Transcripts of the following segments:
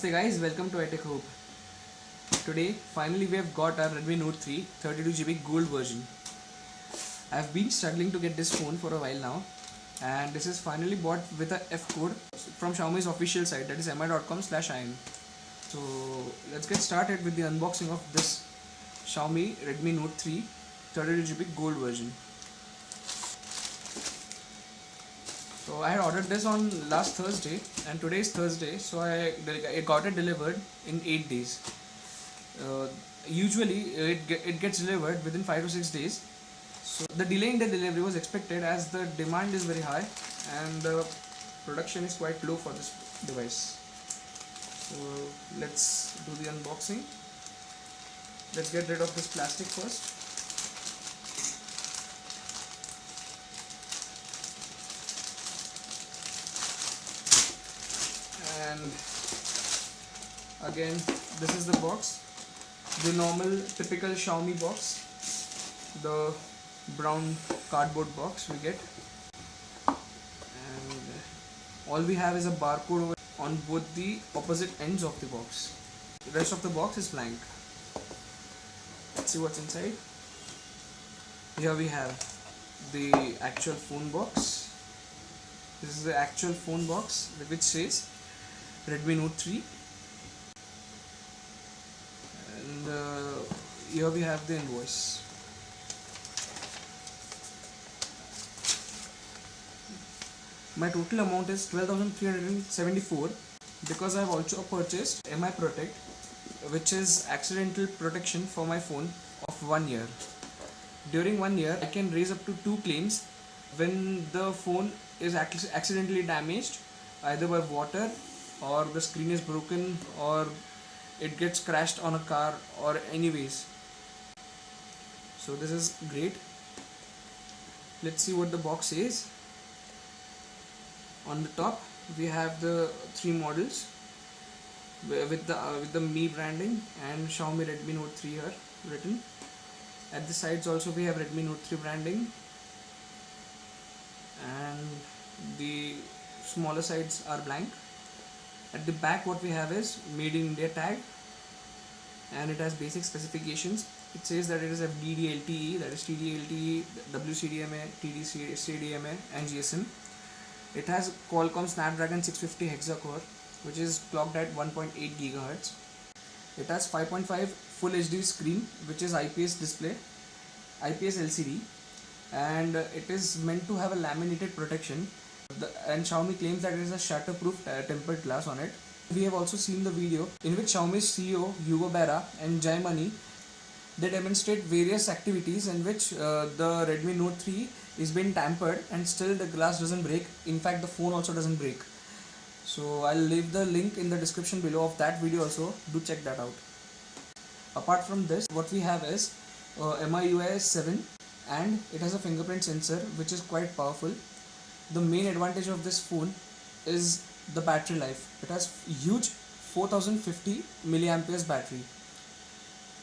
Namaste guys, welcome to iTech Hope. Today, finally we have got our Redmi Note 3 32GB gold version. I have been struggling to get this phone for a while now, and this is finally bought with a F code from Xiaomi's official site, that is mi.com/in. So let's get started with the unboxing of this Xiaomi Redmi Note 3 32GB gold version. So I had ordered this on last Thursday and today is Thursday, so I got it delivered in 8 days. Usually it gets delivered within 5 to 6 days. So the delay in the delivery was expected as the demand is very high and the production is quite low for this device. So let's do the unboxing. Let's get rid of this plastic first. And again, this is the box, the normal typical Xiaomi box, the brown cardboard box we get, and all we have is a barcode on both the opposite ends of the box. The rest of the box is blank. Let's see what's inside. Here we have the actual phone box. This is the actual phone box which says Redmi Note 3, and here we have the invoice. My total amount is 12,374 because I have also purchased MI Protect, which is accidental protection for my phone of 1 year. During 1 year, I can raise up to 2 claims when the phone is accidentally damaged either by water, or the screen is broken, or it gets crashed on a car, or anyways. So this is great. Let's see what the box says. On the top we have the 3 models with the Mi branding and Xiaomi Redmi Note 3 here written. At the sides also we have Redmi Note 3 branding, and the smaller sides are blank. At the back what we have is Made in India tag, and it has basic specifications. It says that it is FDD LTE, that is TD LTE, WCDMA, TD CDMA and GSM. It has Qualcomm Snapdragon 650 hexa-core, which is clocked at 1.8 GHz. It has 5.5 Full HD screen, which is IPS display, IPS LCD, and it is meant to have a laminated protection. And Xiaomi claims that it is a shatterproof tempered glass on it. We have also seen the video in which Xiaomi's CEO Hugo Barra and Jay Money, they demonstrate various activities in which the Redmi Note 3 is being tampered and still the glass doesn't break. In fact, the phone also doesn't break. So I'll leave the link in the description below of that video also. Do check that out. Apart from this, what we have is MIUI 7, and it has a fingerprint sensor which is quite powerful. The main advantage of this phone is the battery life. It has huge 4050 milliamperes battery.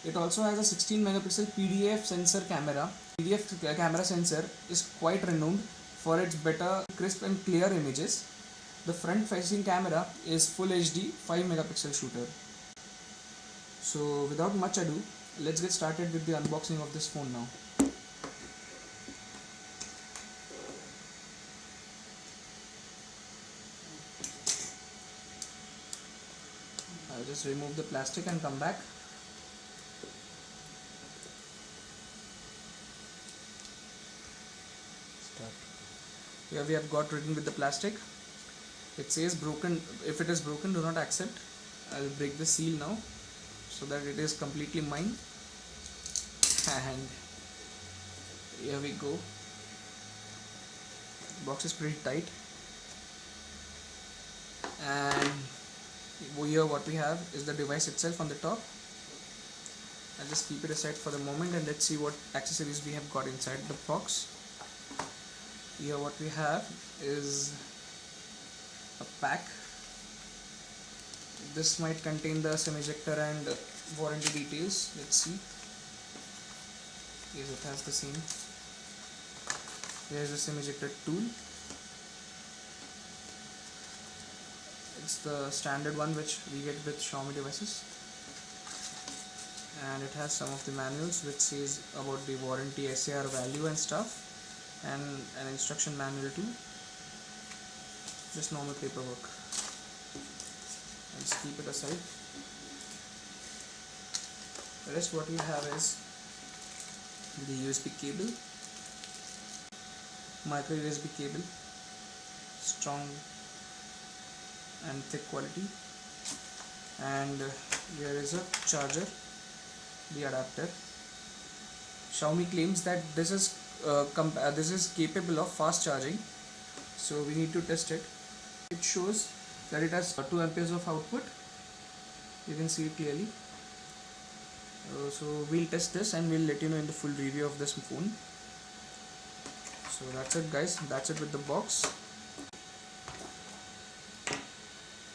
It also has a 16 megapixel PDF sensor camera. PDF camera sensor is quite renowned for its better crisp and clear images. The front facing camera is full HD 5 megapixel shooter. So without much ado, let's get started with the unboxing of this phone now. I'll just remove the plastic and come back. Here we have got written with the plastic. It says broken. If it is broken, do not accept. I'll break the seal now so that it is completely mine. And here we go. The box is pretty tight. And here what we have is the device itself on the top. I'll just keep it aside for the moment and let's see what accessories we have got inside the box. Here what we have is a pack. This might contain the SIM ejector and warranty details. Let's see. Yes, it has the same. Here is the SIM ejector tool. It's the standard one which we get with Xiaomi devices, and it has some of the manuals which says about the warranty, SAR value and stuff, and an instruction manual too. Just normal paperwork. Let's keep it aside. The rest what we have is the USB cable, micro USB cable, strong and thick quality, and here is a charger, the adapter. Xiaomi claims that this is capable of fast charging, so we need to test it. It shows that it has 2 amperes of output. You can see it clearly. So we'll test this and we'll let you know in the full review of this phone. So that's it guys, that's it with the box.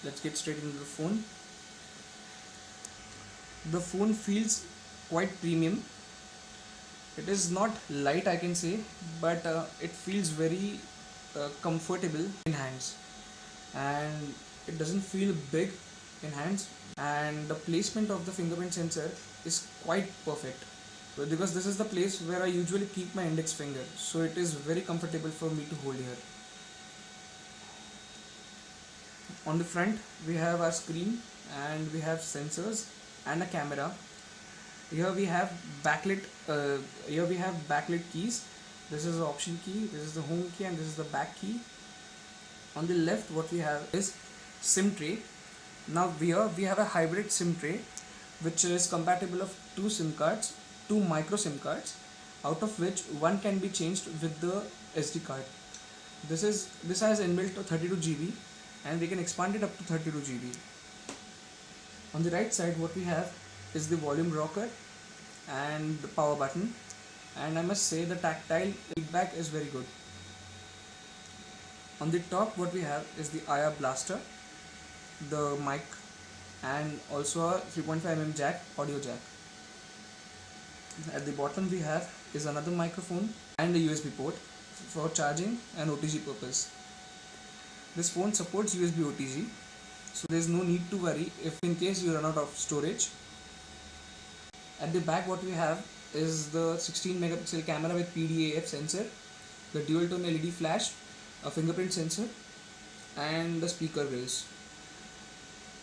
Let's get straight into the phone. The phone feels quite premium. It is not light, I can say, but it feels very comfortable in hands, and it doesn't feel big in hands, and the placement of the fingerprint sensor is quite perfect, because this is the place where I usually keep my index finger, so it is very comfortable for me to hold here. On the front we have our screen, and we have sensors and a camera. Here we have backlit keys. This is the option key, this is the home key, and this is the back key. On the left what we have is SIM tray. Now here we have a hybrid SIM tray which is compatible of two SIM cards, two micro SIM cards, out of which one can be changed with the SD card. This has inbuilt 32 GB, and we can expand it up to 32 GB. On the right side what we have is the volume rocker and the power button, and I must say the tactile feedback is very good. On the top what we have is the IR blaster, the mic, and also a 3.5mm jack, audio jack. At the bottom we have is another microphone and a USB port for charging and OTG purpose. This phone supports USB OTG, so there is no need to worry if in case you run out of storage. At the back what we have is the 16 megapixel camera with PDAF sensor, the dual tone LED flash, a fingerprint sensor, and the speaker grills.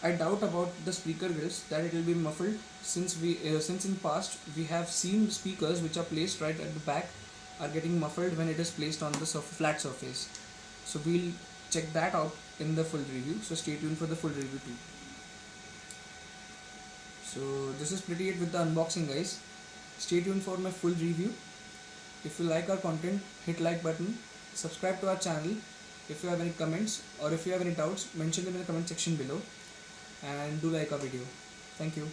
I doubt about the speaker grills that it will be muffled, since in past we have seen speakers which are placed right at the back are getting muffled when it is placed on the flat surface. So we'll check that out in the full review, so stay tuned for the full review too. So this is pretty it with the unboxing guys. Stay tuned for my full review. If you like our content, hit like button, subscribe to our channel. If you have any comments or if you have any doubts, mention them in the comment section below, and do like our video. Thank you.